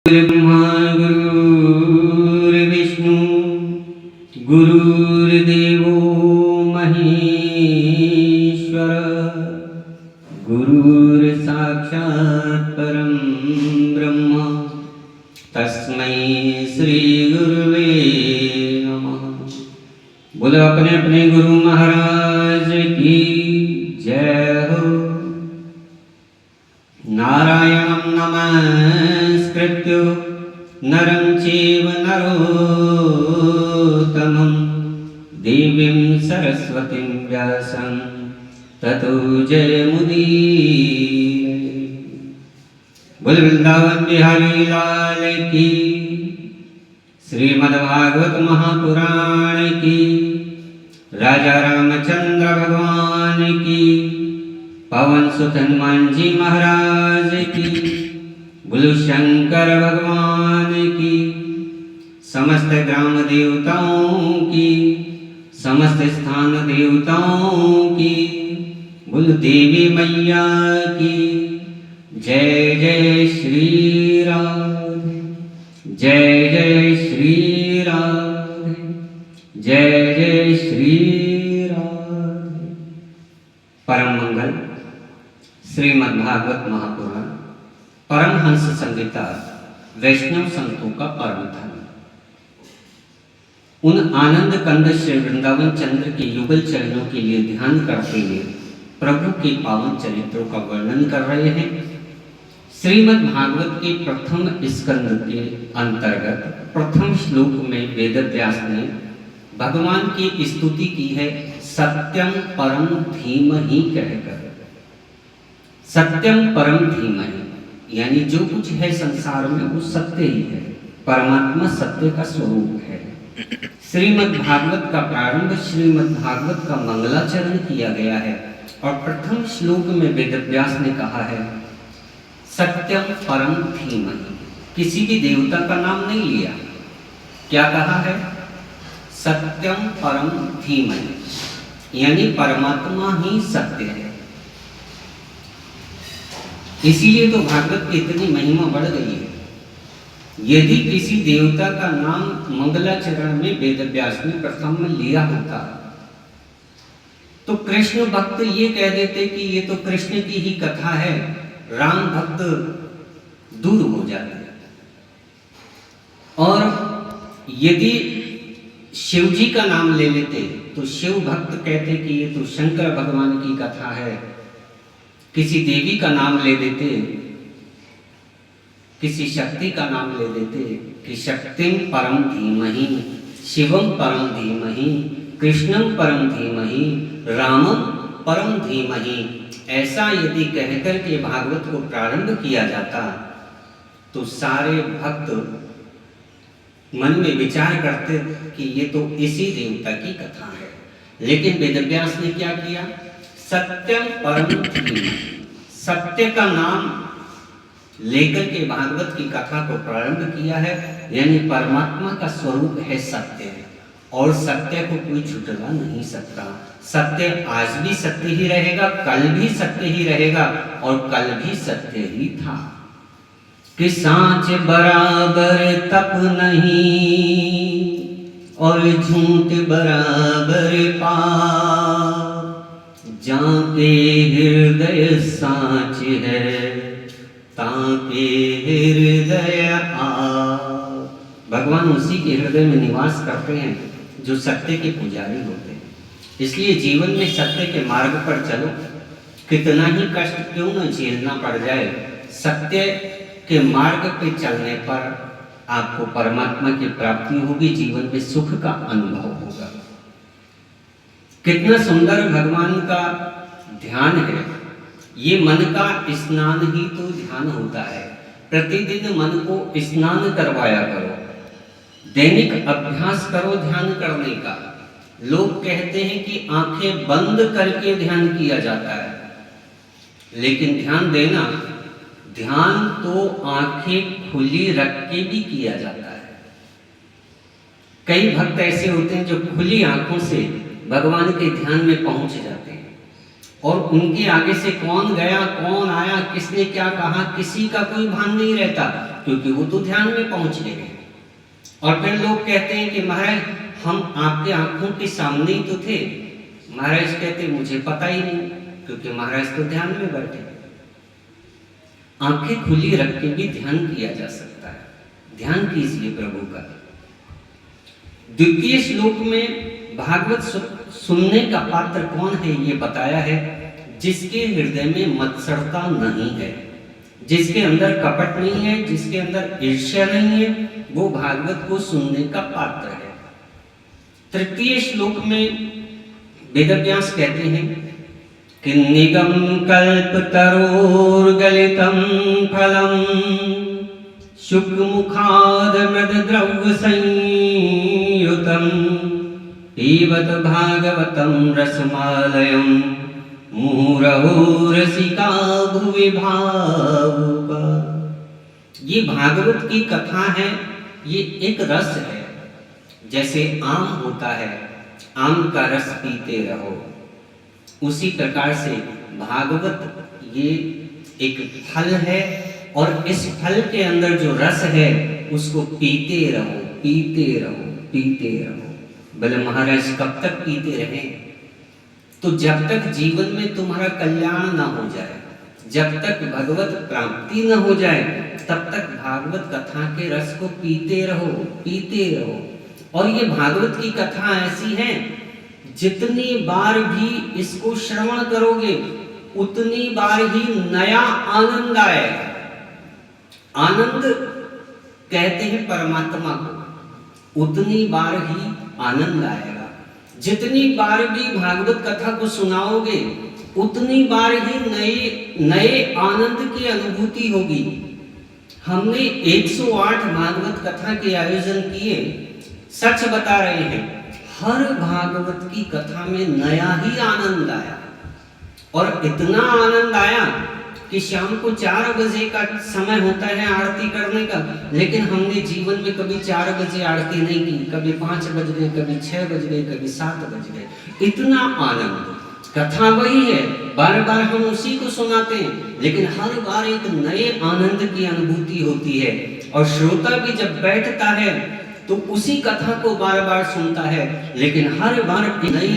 गुरुर्ब्रह्मा गुरुर्विष्णु गुरुर्देवो महेश्वर गुरुर्साक्षात् परं ब्रह्म तस्मै श्री गुरुवे नमः। बोलो अपने अपने गुरु महाराज की जय हो। नारायणं नमस्कृत्य नरं चैव नरोत्तमं देवीं सरस्वतीं व्यासं ततो जयमुदीरये। बोल वृंदावन बिहारी लाल की, श्रीमद्भागवत महापुराण की, राजा रामचंद्र भगवान की, पवन सुत हनुमान जी महाराज की, बोलो शंकर भगवान की, समस्त ग्राम देवताओं की, समस्त स्थान देवताओं की, बोलो देवी मैया की जय। जय श्री राधे, जय जय श्री राधे, जय जय श्री राधे। परम मंगल श्रीमद्भागवत महापुराण परमहंस संहिता वैष्णव संतों का परम धर्म। उन आनंद कंद श्री वृंदावन चंद्र के युगल चरणों के लिए ध्यान करते हुए प्रभु के पावन चरित्रों का वर्णन कर रहे हैं। श्रीमद्भागवत के प्रथम स्कंद के अंतर्गत प्रथम श्लोक में वेदव्यास ने भगवान की स्तुति की है सत्यम परम धीमहि कहकर। सत्यम परम धीमहि यानी जो कुछ है संसार में वो सत्य ही है, परमात्मा सत्य का स्वरूप है। श्रीमद्भागवत का प्रारंभ श्रीमद्भागवत का मंगलाचरण किया गया है और प्रथम श्लोक में वेदव्यास ने कहा है सत्यम परम धीमहि। किसी भी देवता का नाम नहीं लिया, क्या कहा है? सत्यम परम धीमहि यानी परमात्मा ही सत्य है। इसीलिए तो भागवत की इतनी महिमा बढ़ गई है। यदि किसी देवता का नाम मंगलाचरण में वेदव्यास ने प्रथम में लिया होता तो कृष्ण भक्त ये कह देते कि ये तो कृष्ण की ही कथा है, राम भक्त दूर हो जाते। और यदि शिव जी का नाम ले लेते तो शिव भक्त कहते कि ये तो शंकर भगवान की कथा है। किसी देवी का नाम ले देते, किसी शक्ति का नाम ले देते कि शक्तिम परम धीमहि, शिवम परम धीमहि, कृष्णम परम धीमहि, रामम परम धीमहि। ऐसा यदि कहकर के भागवत को प्रारंभ किया जाता तो सारे भक्त मन में विचार करते कि ये तो इसी देवता की कथा है। लेकिन वेदव्यास ने क्या किया? सत्यम परम धीमहि, सत्य का नाम लेकर के भागवत की कथा को प्रारंभ किया है। यानी परमात्मा का स्वरूप है सत्य है और सत्य को कोई झुठला नहीं सकता। सत्य आज भी सत्य ही रहेगा, कल भी सत्य ही रहेगा और कल भी सत्य ही था कि सांच बराबर तप नहीं और झूठ बराबर पाप, जाके हृदय सांच है ताके हृदय आ। भगवान उसी के हृदय में निवास करते हैं जो सत्य के पुजारी होते हैं। इसलिए जीवन में सत्य के मार्ग पर चलो, कितना ही कष्ट क्यों न झेलना पड़ जाए, सत्य के मार्ग पे चलने पर आपको परमात्मा की प्राप्ति होगी, जीवन में सुख का अनुभव होगा। कितना सुंदर भगवान का ध्यान है। ये मन का स्नान ही तो ध्यान होता है। प्रतिदिन मन को स्नान करवाया करो, दैनिक अभ्यास करो ध्यान करने का। लोग कहते हैं कि आंखें बंद करके ध्यान किया जाता है, लेकिन ध्यान देना, ध्यान तो आंखें खुली रख के भी किया जाता है। कई भक्त ऐसे होते हैं जो खुली आंखों से भगवान के ध्यान में पहुंच जाते हैं और उनके आगे से कौन गया कौन आया किसने क्या कहा किसी का कोई भान नहीं रहता। क्योंकि वो तो ध्यान में पहुंच गए। और फिर लोग कहते हैं कि महाराज हम आपके आंखों के सामने ही तो थे। महाराज कहते मुझे पता ही नहीं, क्योंकि महाराज तो ध्यान में बैठे। आंखें खुली रख के भी ध्यान किया जा सकता है। ध्यान कीजिए प्रभु का। द्वितीय श्लोक में भागवत सुनने का पात्र कौन है ये बताया है, जिसके हृदय में मत्सरता नहीं है, जिसके अंदर कपट नहीं है, जिसके अंदर ईर्ष्या नहीं है, वो भागवत को सुनने का पात्र है। तृतीय श्लोक में वेदव्यास कहते हैं कि निगम कल्प तरोर्गलितं फलम शुक मुखाद मृद द्रव्य संयुतम पीबत भागवतम रसमालयम मुहुरहो रसिका भुवि भावुका। ये भागवत की कथा है, ये एक रस है। जैसे आम होता है, आम का रस पीते रहो, उसी प्रकार से भागवत ये एक फल है, और इस फल के अंदर जो रस है उसको पीते रहो, पीते रहो, पीते रहो। बोले महाराज कब तक पीते रहे? तो जब तक जीवन में तुम्हारा कल्याण ना हो जाए, जब तक भगवत प्राप्ति न हो जाए, तब तक भागवत कथा के रस को पीते रहो, पीते रहो। और ये भागवत की कथा ऐसी है, जितनी बार भी इसको श्रवण करोगे उतनी बार ही नया आनंद आएगा। आनंद कहते हैं परमात्मा को, उतनी बार ही आनंद आएगा। जितनी बार भी भागवत कथा को सुनाओगे उतनी बार ही नए आनंद की अनुभूति होगी। हमने 108 भागवत कथा के आयोजन किए, सच बता रहे हैं, हर भागवत की कथा में नया ही आनंद आया। और इतना आनंद आया कि शाम को 4 बजे का समय होता है आरती करने का, लेकिन हमने जीवन में कभी 4 बजे आरती नहीं की। कभी 5 बज गए, कभी 6 बज गए, कभी 7 बज गए। इतना आनंद। कथा वही है, बार बार हम उसी को सुनाते हैं, लेकिन हर बार एक नए आनंद की अनुभूति होती है। और श्रोता भी जब बैठता है तो उसी कथा को बार बार सुनता है, लेकिन हर बार नए